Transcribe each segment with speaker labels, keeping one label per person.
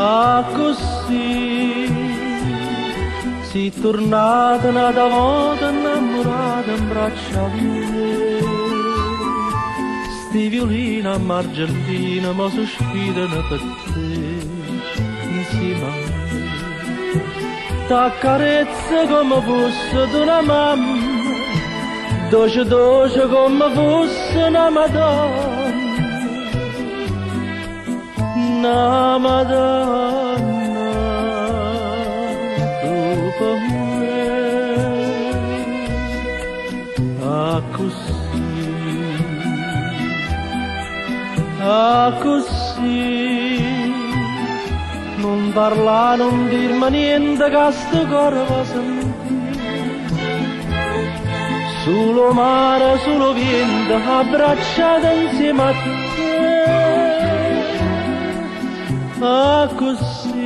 Speaker 1: Ah, così si tornata una volta innamorata in braccia a me. Sti violini a Margentina mo sospirano per te insieme a me. T'accarezza come fosse d'una mamma, dolce dolce come fosse una madonna, una madonna tu per me. Ah, così, non parla, non dirmi niente che sto cuore va sentire. Solo mare, solo vento, abbracciato insieme a te. Ah, così,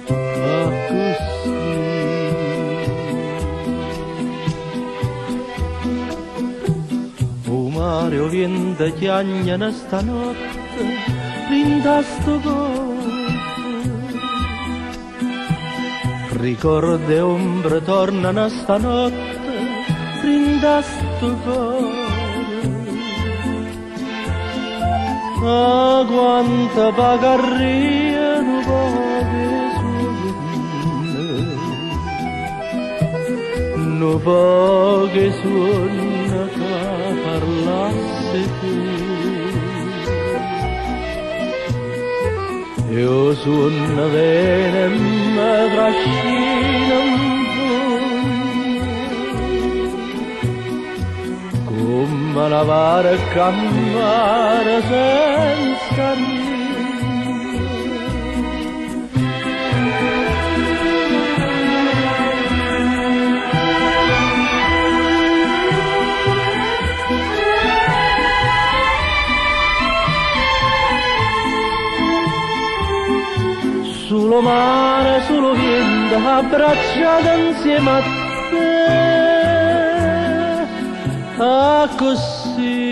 Speaker 1: ah, così. O mare, o vento, chiagnano stanotte, rinda sto cuore. Ricordi e ombre tornano stanotte, rinda sto cuore. Ah, quanta pagarria non poche suonne, non poche suonne che parlasse te. Io suono bene e mi trascino un po', come lavare e cammare senza niente. Solo mare, solo vento, abbracciato insieme a te. Ah, così.